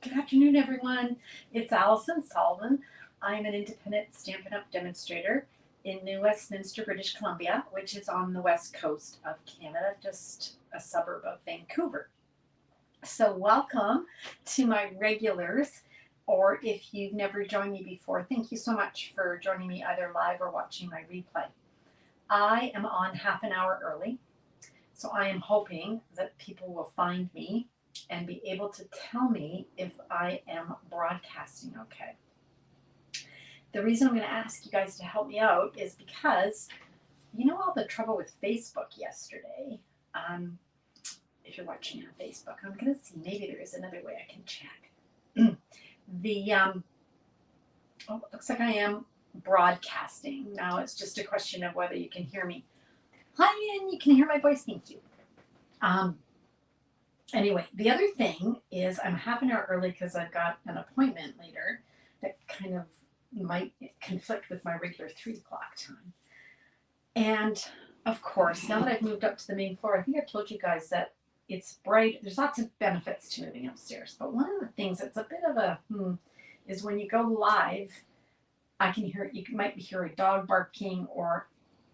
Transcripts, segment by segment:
Good afternoon, everyone. It's Alison Sullivan. I'm an independent Stampin' Up! Demonstrator in New Westminster, British Columbia, which is on the west coast of Canada, just a suburb of Vancouver. So, welcome to my regulars, or if you've never joined me before, thank you so much for joining me either live or watching my replay. I am on half an hour early, so I am hoping that people will find me and be able to tell me if I am broadcasting okay. The reason I'm going to ask you guys to help me out is because you know all the trouble with Facebook yesterday. If you're watching on Facebook, I'm going to see maybe there is another way I can check. It looks like I am broadcasting. Now it's just a question of whether you can hear me. Hi, and you can hear my voice. Thank you. Anyway, the other thing is I'm half an hour early because I've got an appointment later that kind of might conflict with my regular 3 o'clock time. And of course, now that I've moved up to the main floor, I think I told you guys that it's bright. There's lots of benefits to moving upstairs. But one of the things that's a bit of a is when you go live, I can hear, you might hear a dog barking, or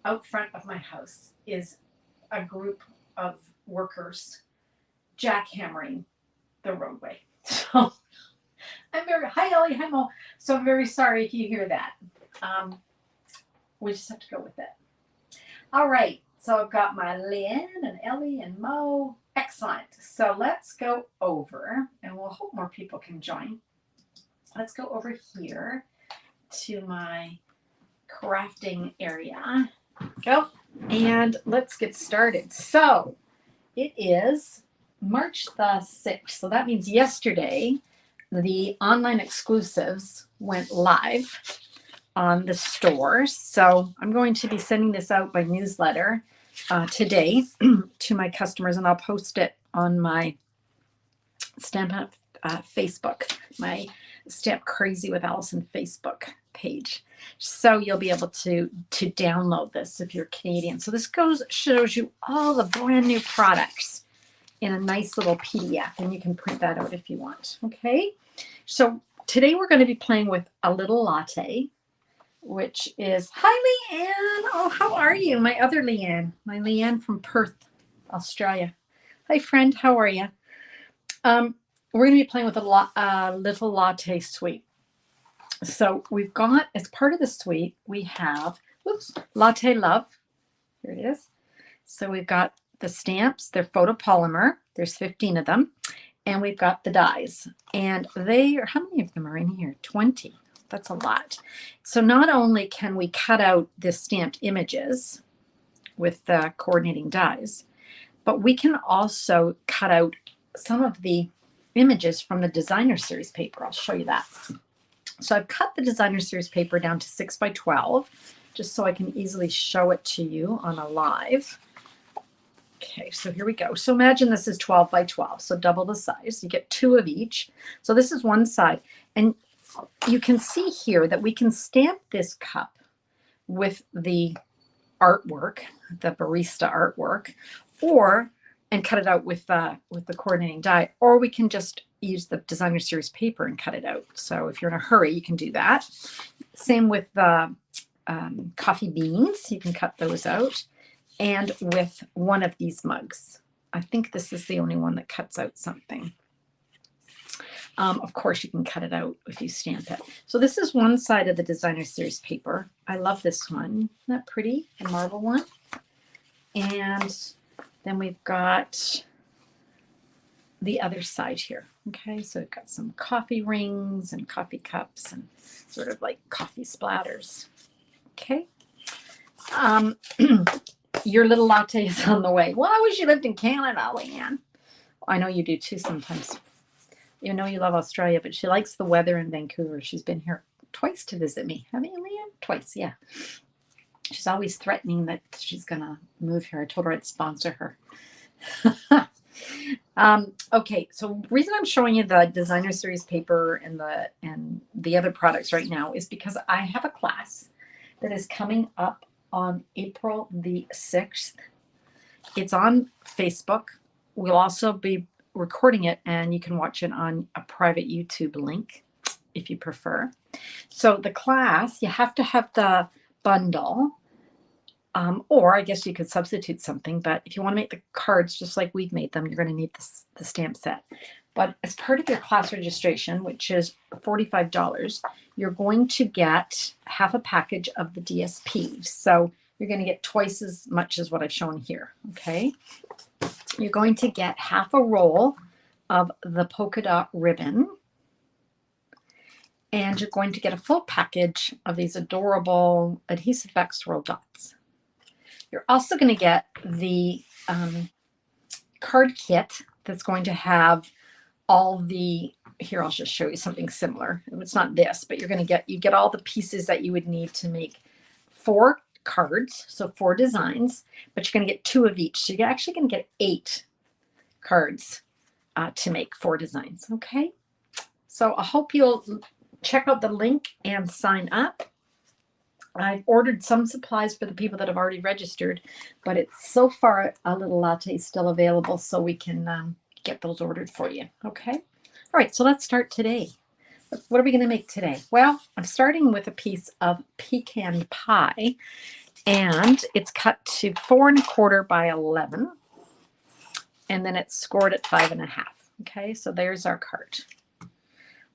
out front of my house is a group of workers jackhammering the roadway. So hi Ellie, hi Mo. So I'm very sorry if you hear that. We just have to go with it. All right, so I've got my Lynn and Ellie and Mo. Excellent. So let's go over, and we'll hope more people can join. Let's go over here to my crafting area. Go. And let's get started. So it is March the 6th. So that means yesterday, the online exclusives went live on the store. So I'm going to be sending this out by newsletter today to my customers, and I'll post it on my Stampin' Up! Facebook, my Stamp Crazy with Alison Facebook page. So you'll be able to download this if you're Canadian. So this shows you all the brand new products in a nice little PDF, and you can print that out if you want. Okay, so today we're going to be playing with a Little Latte, which is, hi Leanne, oh how are you? My other Leanne, my Leanne from Perth, Australia. Hi friend, how are you? We're going to be playing with a Little Latte Suite. So we've got, as part of the suite, we have, Latte Love, here it is. So we've got the stamps, they're photopolymer, there's 15 of them, and we've got the dies, and how many of them are in here? 20. That's a lot. So not only can we cut out the stamped images with the coordinating dies, but we can also cut out some of the images from the designer series paper. I'll show you that. So I've cut the designer series paper down to 6 by 12, just so I can easily show it to you on a live. Okay, so here we go. So imagine this is 12 by 12, so double the size. You get 2 of each. So this is one side. And you can see here that we can stamp this cup with the artwork, the barista artwork, and cut it out with the coordinating die, or we can just use the designer series paper and cut it out. So if you're in a hurry, you can do that. Same with the coffee beans. You can cut those out. And with one of these mugs. I think this is the only one that cuts out something. Of course, you can cut it out if you stamp it. So this is one side of the designer series paper. I love this one. Isn't that pretty? The marble one. And then we've got the other side here. Okay, so we've got some coffee rings and coffee cups and sort of like coffee splatters. Okay. Your little latte is on the way. Well, I wish you lived in Canada, Leanne. I know you do too sometimes. You know you love Australia, but she likes the weather in Vancouver. She's been here twice to visit me. Haven't you, Leanne? Twice, yeah. She's always threatening that she's going to move here. I told her I'd sponsor her. Okay, so the reason I'm showing you the designer series paper and the other products right now is because I have a class that is coming up on April the 6th. It's on Facebook. We'll also be recording it, and you can watch it on a private YouTube link if you prefer. So the class, you have to have the bundle, or I guess you could substitute something, but if you want to make the cards just like we've made them, you're going to need the stamp set. But as part of your class registration, which is $45, you're going to get half a package of the DSPs. So you're going to get twice as much as what I've shown here, okay? You're going to get half a roll of the polka dot ribbon, and you're going to get a full package of these adorable adhesive back swirl dots. You're also going to get the card kit that's going to have all the, here I'll just show you something similar. It's not this, but you're going to get all the pieces that you would need to make 4 cards, so 4 designs, but you're going to get 2 of each. So you're actually going to get 8 cards to make 4 designs, okay? So I hope you'll check out the link and sign up. I've ordered some supplies for the people that have already registered, but it's so far a Little Latte is still available, so we can get those ordered for you, okay? All right, so let's start today. What are we going to make today? Well, I'm starting with a piece of pecan pie, and it's cut to 4 1/4 by 11, and then it's scored at 5 1/2. Okay, so there's our card.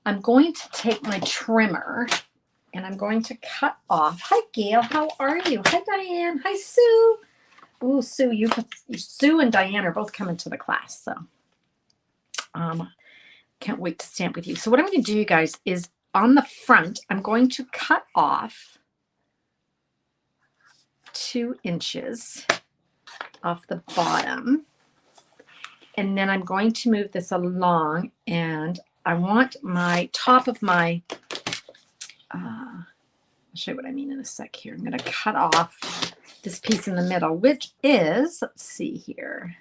I'm going to take my trimmer and I'm going to cut off. Hi, Gail. How are you? Hi, Diane. Hi, Sue. Ooh, Sue, Sue and Diane are both coming to the class, so can't wait to stamp with you. So what I'm going to do, you guys, is on the front, I'm going to cut off 2 inches off the bottom, and then I'm going to move this along, and I want my top of my, I'll show you what I mean in a sec here. I'm going to cut off this piece in the middle, which is, let's see here,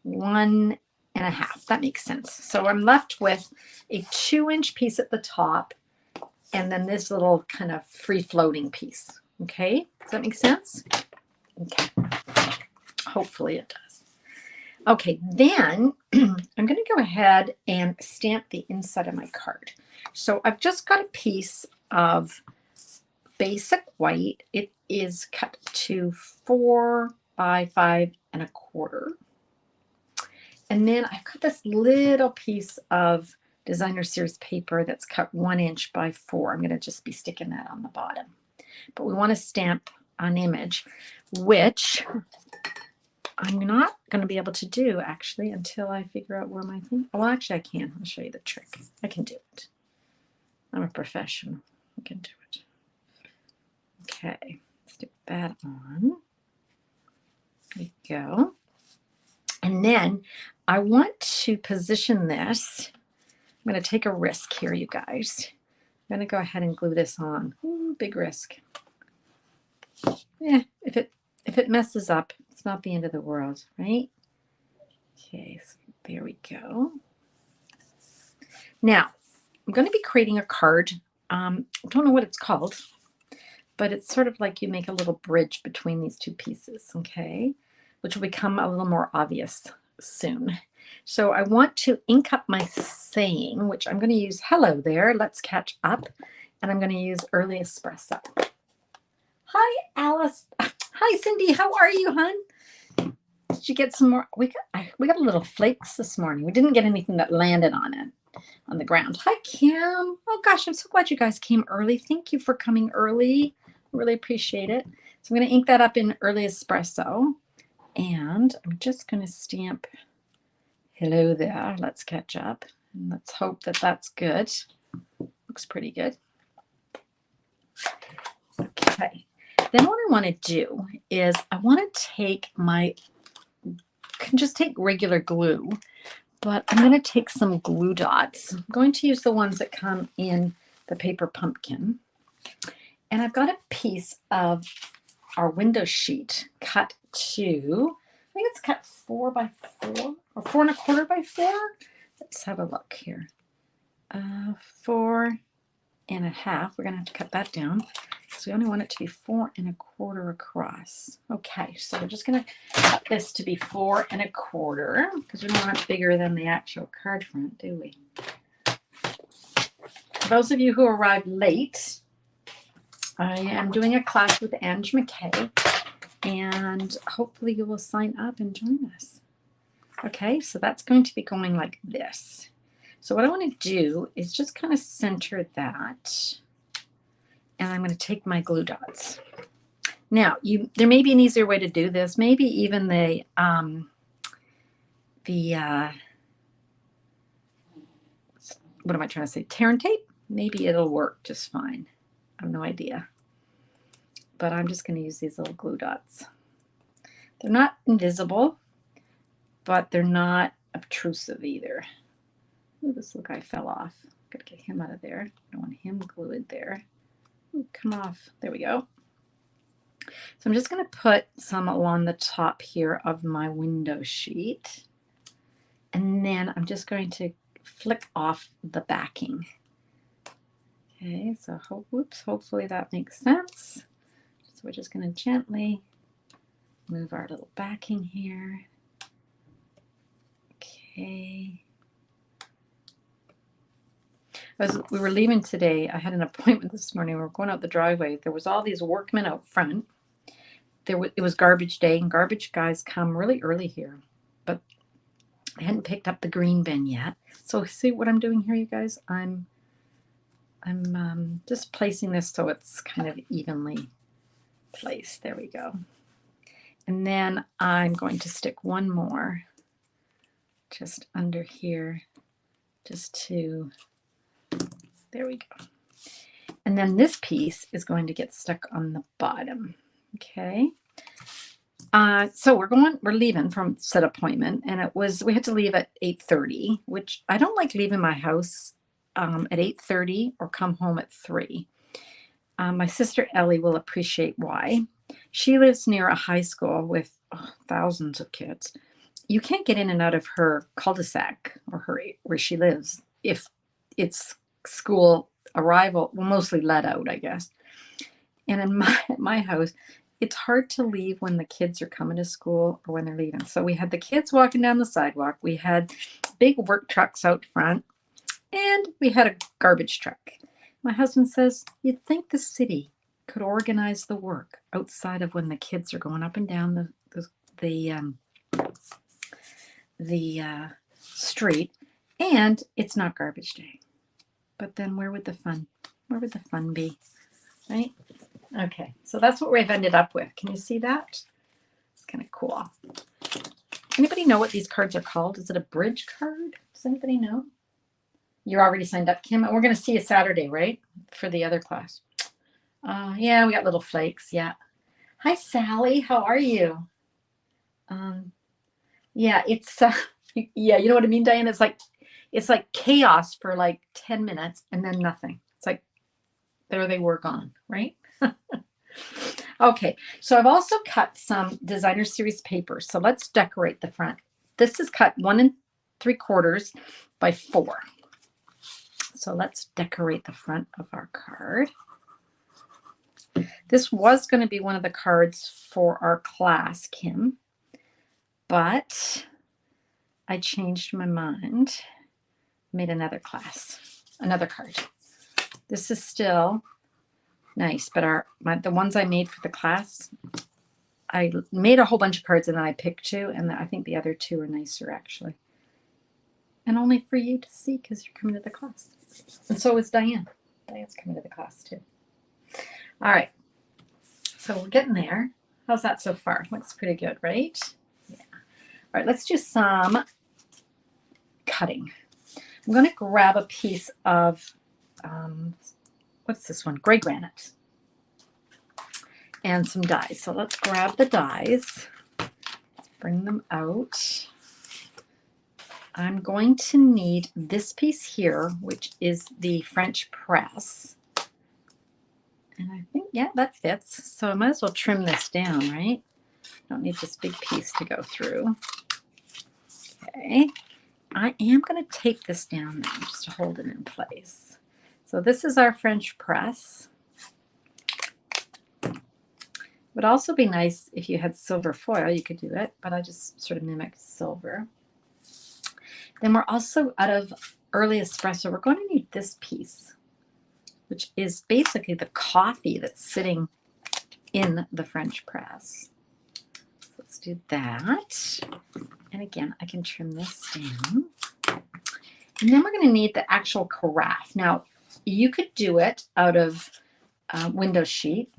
1 1/2. That makes sense. So I'm left with a 2-inch piece at the top, and then this little kind of free-floating piece. Okay, does that make sense? Okay, hopefully it does. Okay, then I'm going to go ahead and stamp the inside of my card. So I've just got a piece of basic white. It is cut to 4 by 5 1/4. And then I've got this little piece of designer series paper that's cut 1 inch by 4. I'm going to just be sticking that on the bottom. But we want to stamp an image, which I'm not going to be able to do actually until I figure out where my thing. Well, actually I can. I'll show you the trick. I can do it. I'm a professional. I can do it. Okay, stick that on. There we go. And then I want to position this. I'm going to take a risk here, you guys. I'm going to go ahead and glue this on. Ooh, big risk. Yeah, if it messes up, it's not the end of the world, right? Okay, so there we go. Now, I'm going to be creating a card. I don't know what it's called, but it's sort of like you make a little bridge between these 2 pieces, okay? Which will become a little more obvious soon. So I want to ink up my saying, which I'm going to use hello there, let's catch up, and I'm going to use early espresso. Hi, Alice. Hi, Cindy. How are you, hon? Did you get some more? We got a little flakes this morning. We didn't get anything that landed on it, on the ground. Hi, Kim. Oh, gosh, I'm so glad you guys came early. Thank you for coming early. Really appreciate it. So I'm going to ink that up in early espresso. And I'm just going to stamp hello there. Let's catch up. And let's hope that that's good. Looks pretty good. Okay. Then what I want to do is I want to take can just take regular glue, but I'm going to take some glue dots. I'm going to use the ones that come in the paper pumpkin. And I've got a piece of our window sheet cut to, I think it's cut 4 by 4 or 4 1/4 by 4. Let's have a look here. 4 1/2. We're going to have to cut that down. So we only want it to be 4 1/4 across. Okay, so we're just going to cut this to be 4 1/4 because we don't want it bigger than the actual card front, do we? For those of you who arrived late, I am doing a class with Ange McKay, and hopefully you will sign up and join us. Okay, so that's going to be going like this. So what I want to do is just kind of center that. And I'm going to take my glue dots. Now, there may be an easier way to do this. Maybe even what am I trying to say? Tear and tape? Maybe it'll work just fine. I have no idea. But I'm just going to use these little glue dots. They're not invisible, but they're not obtrusive either. Ooh, this little guy fell off. Got to get him out of there. I don't want him glued there. Ooh, come off. There we go. So I'm just going to put some along the top here of my window sheet. And then I'm just going to flick off the backing. Okay, so hopefully that makes sense. So we're just going to gently move our little backing here. Okay. As we were leaving today, I had an appointment this morning. We were going out the driveway. There was all these workmen out front. It was garbage day, and garbage guys come really early here. But I hadn't picked up the green bin yet. So see what I'm doing here, you guys? I'm just placing this so it's kind of evenly placed. There we go. And then I'm going to stick one more just under here, just to... There we go. And then this piece is going to get stuck on the bottom. Okay. So we're leaving from said appointment, and we had to leave at 8:30, which I don't like leaving my house at 8:30 or come home at 3. My sister Ellie will appreciate why. She lives near a high school with thousands of kids. You can't get in and out of her cul-de-sac or where she lives if it's school arrival, well, mostly let out, I guess. And in my house, it's hard to leave when the kids are coming to school or when they're leaving. So we had the kids walking down the sidewalk. We had big work trucks out front, and we had a garbage truck. My husband says, you'd think the city could organize the work outside of when the kids are going up and down the street, and it's not garbage day. But then where would the fun be, right? Okay, so that's what we've ended up with. Can you see that? It's kind of cool. Anybody know what these cards are called? Is it a bridge card? Does anybody know? You're already signed up, Kim. And we're going to see you Saturday, right? For the other class. Yeah, we got little flakes. Yeah. Hi, Sally. How are you? Yeah, it's yeah, you know what I mean, Diane? It's like chaos for like 10 minutes and then nothing. It's like there they were gone, right? Okay, so I've also cut some designer series paper. So let's decorate the front. This is cut 1 3/4 by 4. So let's decorate the front of our card. This was going to be one of the cards for our class, Kim, but I changed my mind. Made another card. This is still nice, but the ones I made for the class, I made a whole bunch of cards and then I picked 2, and I think the other 2 are nicer actually. And only for you to see because you're coming to the class. And so is Diane. Diane's coming to the class too. All right. So we're getting there. How's that so far? Looks pretty good, right? Yeah. All right, let's do some cutting. I'm going to grab a piece of, what's this one? Gray granite. And some dies. So let's grab the dies. Let's bring them out. I'm going to need this piece here, which is the French press. And I think, yeah, that fits. So I might as well trim this down, right? Don't need this big piece to go through. Okay. I am going to tape this down now just to hold it in place. So this is our French press. Would also be nice if you had silver foil, you could do it, but I just sort of mimic silver. Then we're also out of early espresso. We're going to need this piece, which is basically the coffee that's sitting in the French press. So let's do that. And again, I can trim this down. And then we're going to need the actual carafe. Now, you could do it out of window sheet.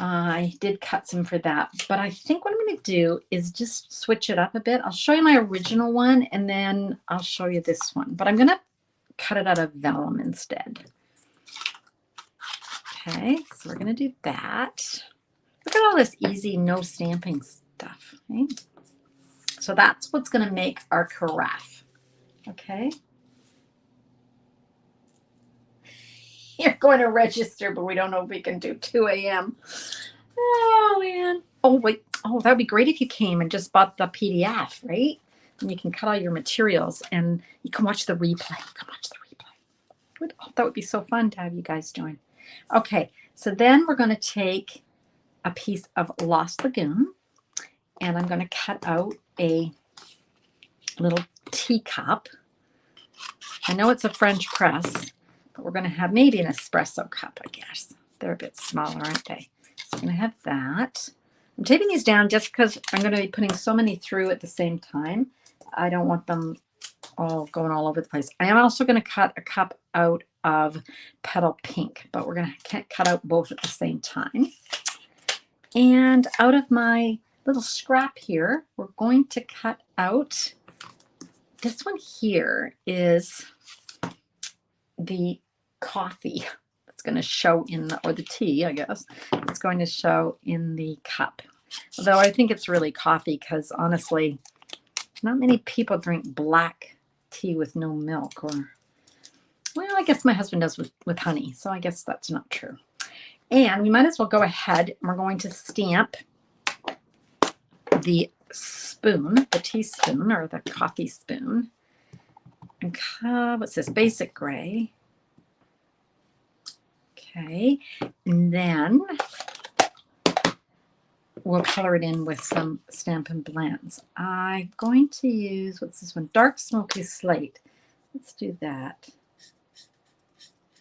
I did cut some for that, but I think what I'm going to do is just switch it up a bit. I'll show you my original one, and then I'll show you this one. But I'm going to cut it out of vellum instead. Okay, so we're going to do that. Look at all this easy, no stamping stuff. Okay? So that's what's going to make our carafe. Okay. You're going to register, but we don't know if we can do 2 a.m. Oh, man. Oh, wait. Oh, that would be great if you came and just bought the PDF, right? And you can cut all your materials and you can watch the replay. You can watch the replay. Oh, that would be so fun to have you guys join. Okay, so then we're going to take a piece of Lost Lagoon, and I'm going to cut out a little teacup. I know it's a French press, but we're going to have maybe an espresso cup, I guess. They're a bit smaller, aren't they? So I'm going to have that. I'm taping these down just because I'm going to be putting so many through at the same time. I don't want them all going all over the place. I am also going to cut a cup out of Petal Pink, but we're going to cut out both at the same time. And out of my little scrap here, we're going to cut out, this one here is the coffee that's going to show in the, or the tea, I guess, it's going to show in the cup. Although I think it's really coffee because honestly, not many people drink black tea with no milk, or, well, I guess my husband does with honey, so I guess that's not true. And we might as well go ahead and we're going to stamp the spoon, the teaspoon or the coffee spoon. And what's this? Basic gray. Okay, and then we'll color it in with some Stampin' Blends. I'm going to use, what's this one? Dark Smoky Slate. Let's do that.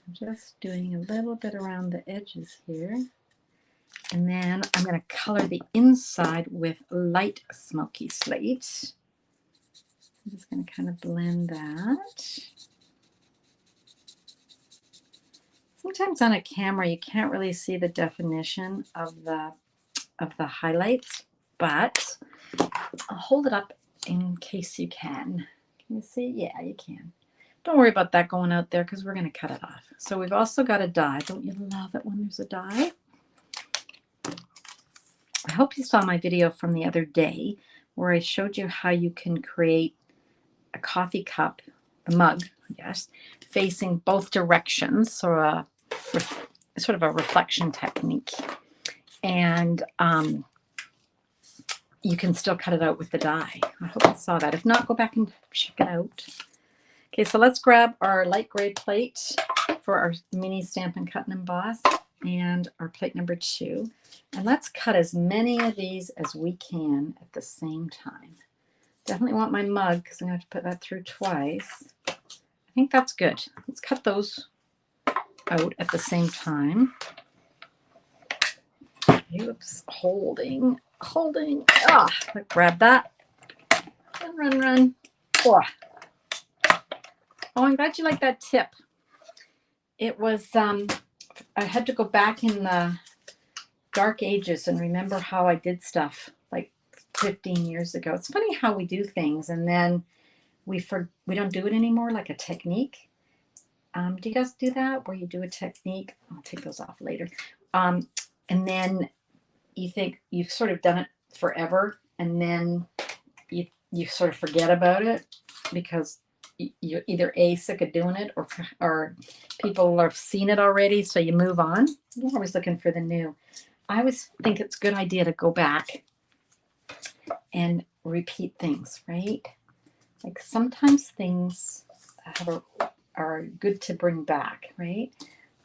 I'm just doing a little bit around the edges here. And then I'm going to color the inside with Light Smoky Slate. I'm just going to kind of blend that. Sometimes on a camera you can't really see the definition of the highlights, but I'll hold it up in case you can. Can you see? Yeah, you can. Don't worry about that going out there because we're going to cut it off. So we've also got a die. Don't you love it when there's a die? I hope you saw my video from the other day where I showed you how you can create a coffee cup, a mug, I guess, facing both directions, so sort of a reflection technique. And you can still cut it out with the die. I hope you saw that. If not, go back and check it out. Okay, so let's grab our light gray plate for our mini Stampin' Cut and Emboss and our plate number 2. And let's cut as many of these as we can at the same time. Definitely want my mug because I'm going to have to put that through twice. I think that's good. Let's cut those out at the same time. Oops, holding. Grab that. And run. Oh, I'm glad you like that tip. It was, I had to go back in the dark ages and remember how I did stuff like 15 years ago. It's funny how we do things and then we don't do it anymore, like a technique. Do you guys do that where you do a technique? I'll take those off later. And then you think you've sort of done it forever and then you sort of forget about it because you're either sick of doing it or people have seen it already, so you move on. You're always looking for the new. I always think it's a good idea to go back and repeat things, right? Like sometimes things are good to bring back, right?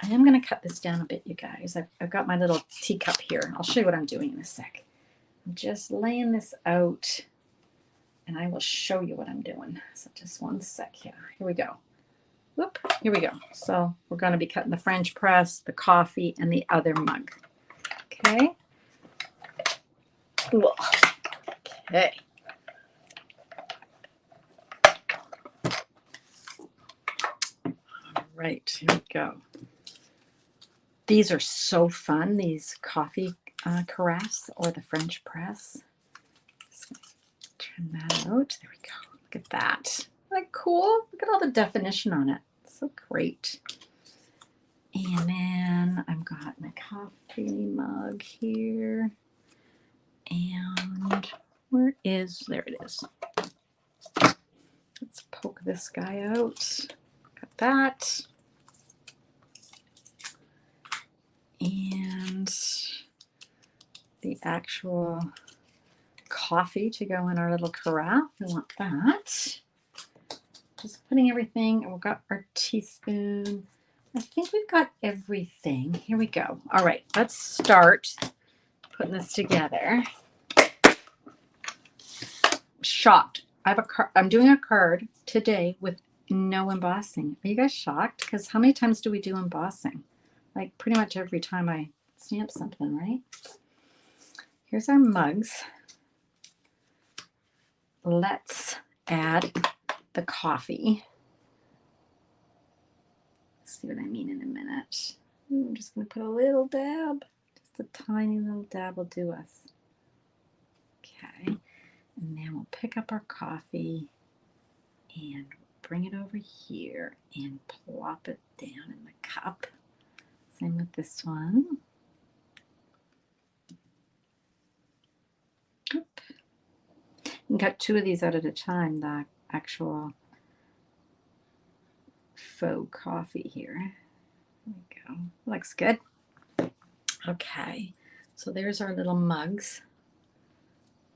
I am going to cut this down a bit, you guys. I've got my little teacup here. I'll show you what I'm doing in a sec. I'm just laying this out, and I will show you what I'm doing. So just one sec here. Here we go. Whoop, here we go. So we're going to be cutting the French press, the coffee, and the other mug. Okay. Okay. All right, here we go. These are so fun, these coffee carafes or the French press. Turn that out. There we go. Look at that. Isn't that cool? Look at all the definition on it. So great. And then I've got my coffee mug here. And there it is. Let's poke this guy out. Got that. And the actual coffee to go in our little carafe. We want that. Just putting everything, and we've got our teaspoon. I think we've got everything. Here we go. All right, let's start putting this together. Shocked. I'm doing a card today with no embossing. Are you guys shocked? Because how many times do we do embossing? Like pretty much every time I stamp something, right? Here's our mugs. Let's add the coffee. See what I mean in a minute. I'm just going to put a little dab. Just a tiny little dab will do us. Okay. And then we'll pick up our coffee and bring it over here and plop it down in the cup. Same with this one. Oop. You can cut 2 of these out at a time, the actual faux coffee here. There we go. Looks good. Okay, so there's our little mugs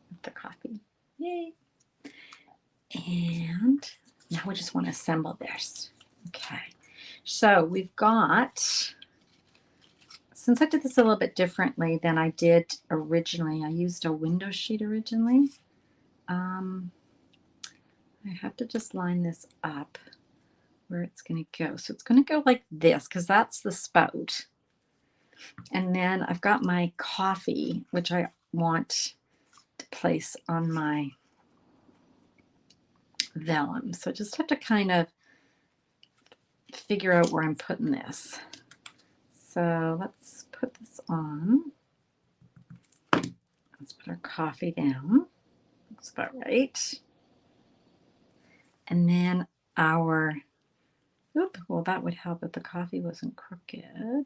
with the coffee. Yay. And now we just want to assemble this. Okay, so we've got, since I did this a little bit differently than I did originally, I used a window sheet originally. I have to just line this up where it's going to go. So it's going to go like this because that's the spout. And then I've got my coffee, which I want to place on my vellum. So I just have to kind of figure out where I'm putting this. So let's put this on. Let's put our coffee down. Looks about right. And then our, well, that would help if the coffee wasn't crooked.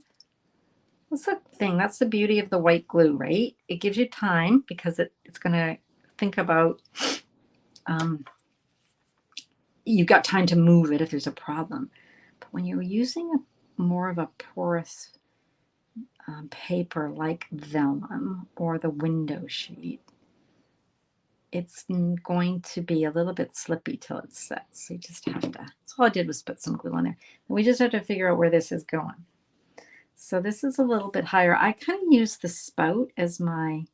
That's the thing. That's the beauty of the white glue, right? It gives you time because it's going to think about, you've got time to move it if there's a problem. But when you're using more of a porous paper like vellum or the window sheet, it's going to be a little bit slippy till it sets. So you just have to, so all I did was put some glue on there. And we just have to figure out where this is going. So this is a little bit higher. I kind of use the spout as my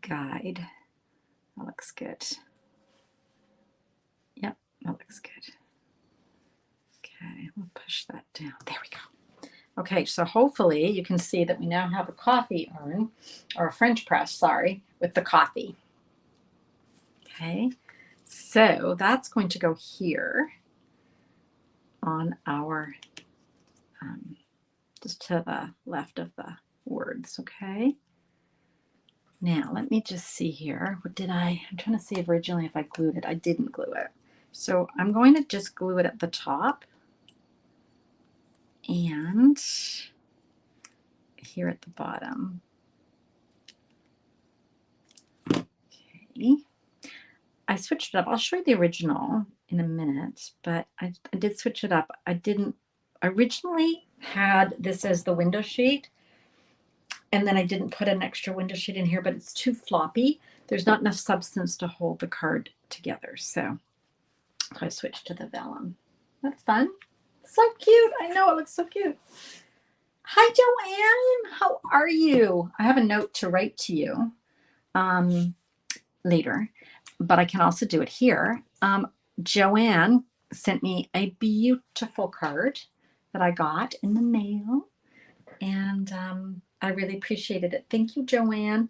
guide. That looks good. Yep, that looks good. Okay, we'll push that down. There we go. Okay, so hopefully you can see that we now have a coffee urn, or a French press, sorry, with the coffee. Okay, so that's going to go here on our, just to the left of the words, okay? Now, let me just see here. What did I'm trying to see if originally if I glued it. I didn't glue it. So I'm going to just glue it at the top and here at the bottom. Okay. I switched it up. I'll show you the original in a minute, but I did switch it up. I originally had this as the window sheet, and then I didn't put an extra window sheet in here, but it's too floppy. There's not enough substance to hold the card together, so I switched to the vellum. That's fun. So cute. I know, it looks so cute. Hi, Joanne. How are you? I have a note to write to you later, but I can also do it here. Joanne sent me a beautiful card that I got in the mail, and I really appreciated it. Thank you, Joanne.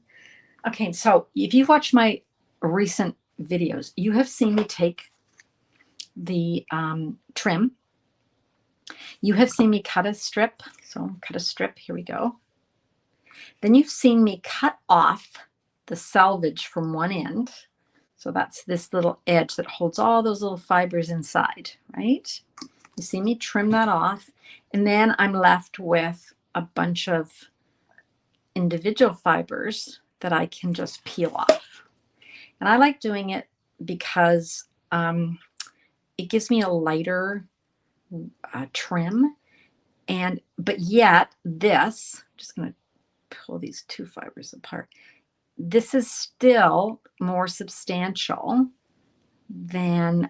Okay, so if you've watched my recent videos, you have seen me take the trim. You have seen me cut a strip. So cut a strip. Here we go. Then you've seen me cut off the selvage from one end. So that's this little edge that holds all those little fibers inside, right? You see me trim that off. And then I'm left with a bunch of individual fibers that I can just peel off. And I like doing it because it gives me a lighter trim. But yet this, I'm just going to pull these two fibers apart. This is still more substantial than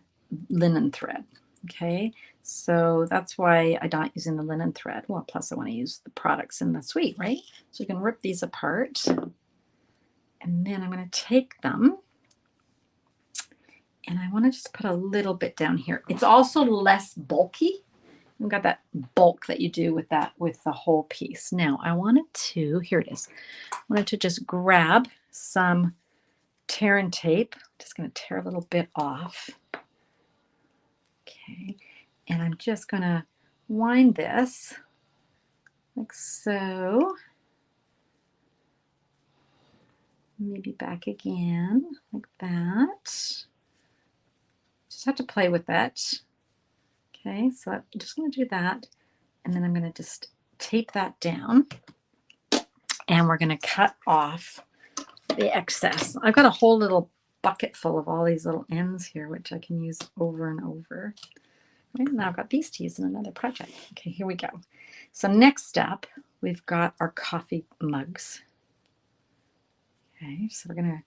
linen thread. Okay, so that's why I'm not using the linen thread. Well, plus I want to use the products in the suite, right? So you can rip these apart. And then I'm going to take them and I want to just put a little bit down here. It's also less bulky. I've got that bulk that you do with the whole piece. Now I wanted to, here it is. I wanted to just grab some tear and tape. I'm just going to tear a little bit off. Okay, and I'm just going to wind this like so. Maybe back again like that. Just have to play with that. Okay, so I'm just going to do that, and then I'm going to just tape that down, and we're going to cut off the excess. I've got a whole little bucket full of all these little ends here, which I can use over and over. Right, now I've got these to use in another project. Okay, here we go. So next step, we've got our coffee mugs. Okay, so we're going to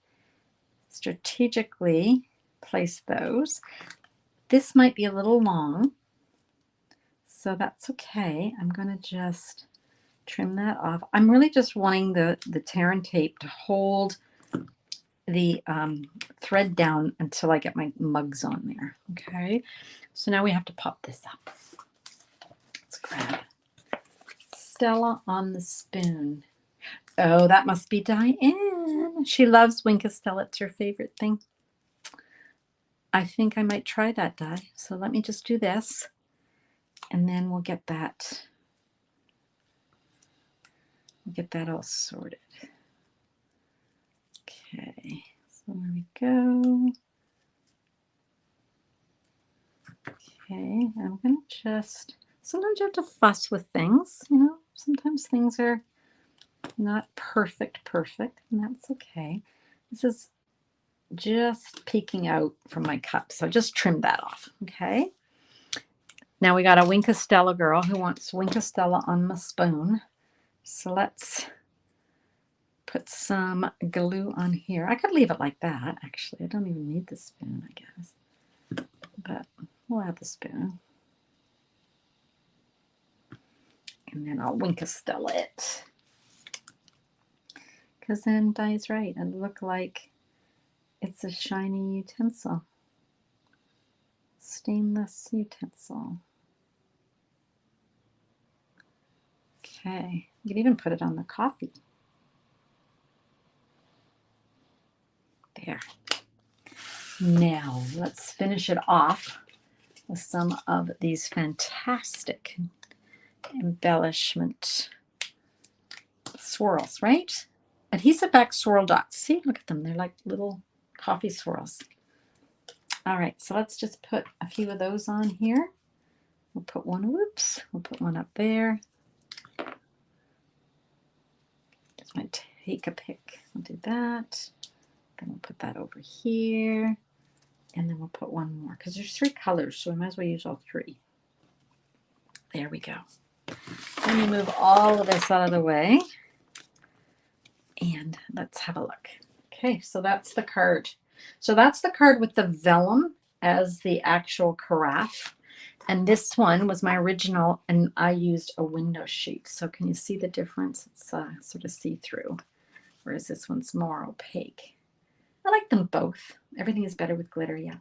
strategically place those. This might be a little long, so that's okay. I'm going to just trim that off. I'm really just wanting the tear and tape to hold the thread down until I get my mugs on there. Okay, so now we have to pop this up. Let's grab Stella on the spoon. Oh, that must be Diane. She loves Wink Stella. It's her favorite thing. I think I might try that, Di. So let me just do this, and then we'll get that all sorted. Okay, so there we go. Okay, I'm gonna just, sometimes you have to fuss with things, you know, sometimes things are not perfect, and that's okay. This is just peeking out from my cup, so I just trimmed that off. Okay, now we got a Wink Stella girl who wants Wink Stella on my spoon, so let's put some glue on here. I could leave it like that, actually. I don't even need the spoon, I guess, but we'll add the spoon, and then I'll Wink Stella it, because then Di's right, it'll look like it's a shiny utensil, stainless utensil. Okay, you can even put it on the coffee. There. Now let's finish it off with some of these fantastic embellishment swirls, right? Adhesive back swirl dots. See, look at them. They're like little coffee swirls. All right, so let's just put a few of those on here. We'll put one, whoops, we'll put one up there. Just want to take a pick. We'll do that. Then we'll put that over here. And then we'll put one more, because there's 3 colors, so we might as well use all 3. There we go. Let me move all of this out of the way. And let's have a look. Okay, so that's the card. So that's the card with the vellum as the actual carafe. And this one was my original, and I used a window sheet. So can you see the difference? It's sort of see-through, whereas this one's more opaque. I like them both. Everything is better with glitter, yeah.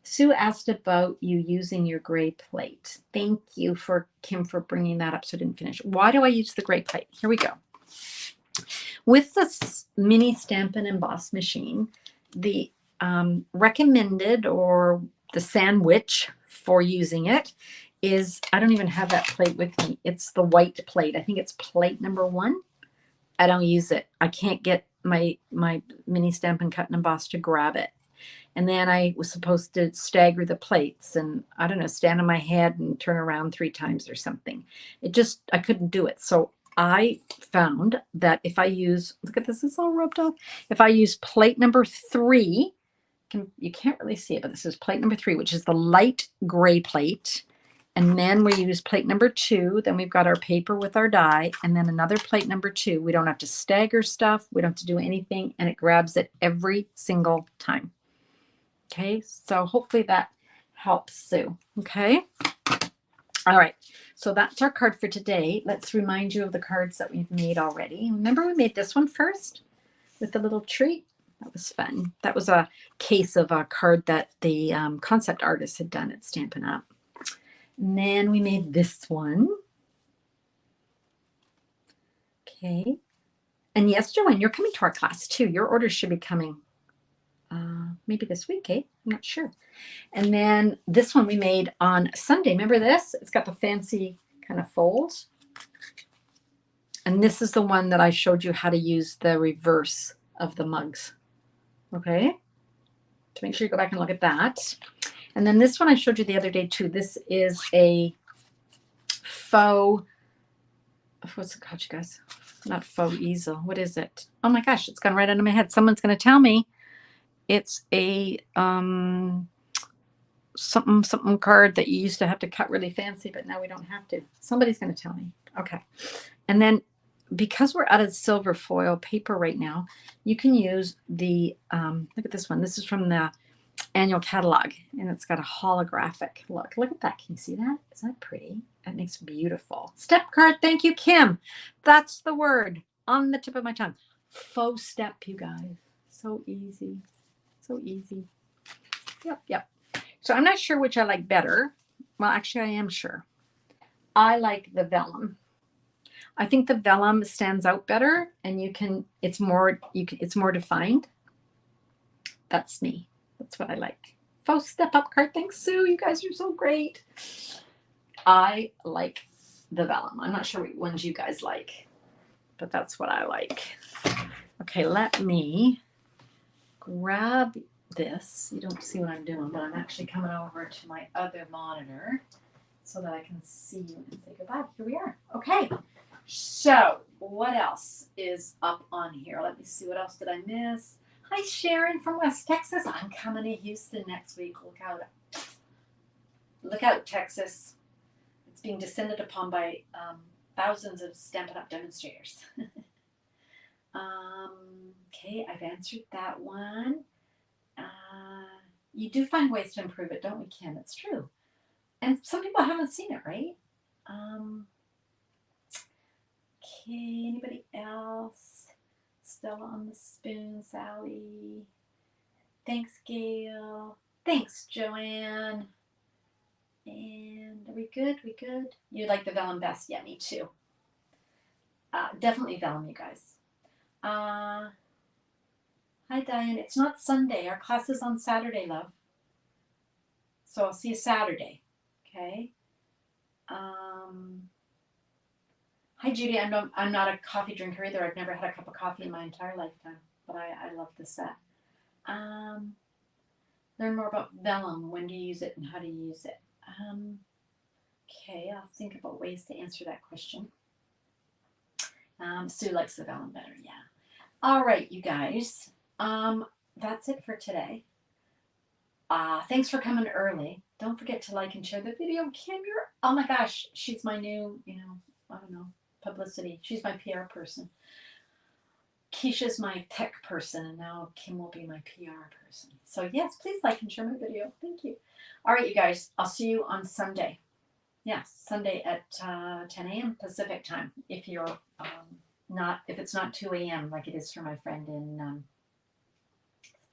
Sue asked about you using your gray plate. Thank you, Kim, for bringing that up, so I didn't finish. Why do I use the gray plate? Here we go. With this mini Stampin' Emboss machine, the recommended, or the sandwich for using it, is, I don't even have that plate with me. It's the white plate. I think it's plate number 1. I don't use it. I can't get my mini Stampin' Cut and Emboss to grab it. And then I was supposed to stagger the plates and, I don't know, stand on my head and turn around 3 times or something. I couldn't do it. So I found that if I use, look at this, it's all rubbed off. If I use plate number 3, you can't really see it, but this is plate number 3, which is the light gray plate. And then we use plate number 2. Then we've got our paper with our die, and then another plate number 2. We don't have to stagger stuff. We don't have to do anything, and it grabs it every single time. Okay, so hopefully that helps Sue. Okay. All right, so that's our card for today. Let's remind you of the cards that we've made already. Remember we made this one first with the little tree? That was fun. That was a case of a card that the concept artist had done at Stampin' Up. And then we made this one. Okay. And yes, Joanne, you're coming to our class too. Your orders should be coming maybe this week, eh? I'm not sure. And then this one we made on Sunday. Remember this? It's got the fancy kind of folds. And this is the one that I showed you how to use the reverse of the mugs. Okay? So make sure you go back and look at that. And then this one I showed you the other day too. This is a faux, what's it called, you guys? Not faux easel. What is it? Oh my gosh, it's gone right under my head. Someone's going to tell me. It's a something card that you used to have to cut really fancy, but now we don't have to. Somebody's going to tell me. Okay. And then because we're out of silver foil paper right now, you can use the, look at this one. This is from the annual catalog, and it's got a holographic look. Look at that. Can you see that? Is that pretty? That makes beautiful. Step card. Thank you, Kim. That's the word on the tip of my tongue. Faux step, you guys. So easy. So easy. Yep. So I'm not sure which I like better. Well, actually, I am sure. I like the vellum. I think the vellum stands out better, and it's more defined. That's me. That's what I like. Faux step up card. Thanks, Sue. You guys are so great. I like the vellum. I'm not sure what ones you guys like, but that's what I like. Okay, let me grab this. You don't see what I'm doing, but I'm actually coming over to my other monitor so that I can see you and say goodbye. Here we are. Okay. So what else is up on here? Let me see. What else did I miss? Hi, Sharon from West Texas. I'm coming to Houston next week. Look out. Look out, Texas. It's being descended upon by thousands of Stampin' Up! Demonstrators. Okay, I've answered that one. You do find ways to improve it, don't we, Kim? It's true. And some people haven't seen it, right? Okay, anybody else? Stella on the spoon, Sally. Thanks, Gail. Thanks, Joanne. And are we good? We good? You like the vellum best? Yeah, me too. Definitely vellum, you guys. Hi, Diane. It's not Sunday. Our class is on Saturday, love. So I'll see you Saturday. Okay. Hi, Judy. I'm not a coffee drinker either. I've never had a cup of coffee in my entire lifetime, but I love the set. Learn more about vellum. When do you use it and how do you use it? Okay, I'll think about ways to answer that question. Sue likes the vellum better, yeah. All right, you guys. That's it for today. Thanks for coming early. Don't forget to like and share the video. Kim, oh my gosh, she's my new, I don't know, publicity. She's my PR person. Keisha's my tech person, and now Kim will be my PR person. So yes, please like and share my video. Thank you. All right, you guys, I'll see you on Sunday. Yes, Sunday at 10 a.m. Pacific time. If you're if it's not 2 a.m. like it is for my friend in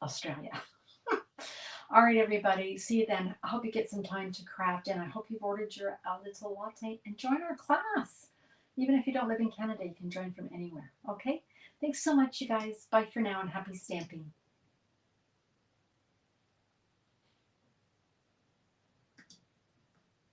Australia. All right, everybody. See you then. I hope you get some time to craft, and I hope you've ordered your Little Latte and join our class. Even if you don't live in Canada, you can join from anywhere. Okay? Thanks so much, you guys. Bye for now, and happy stamping.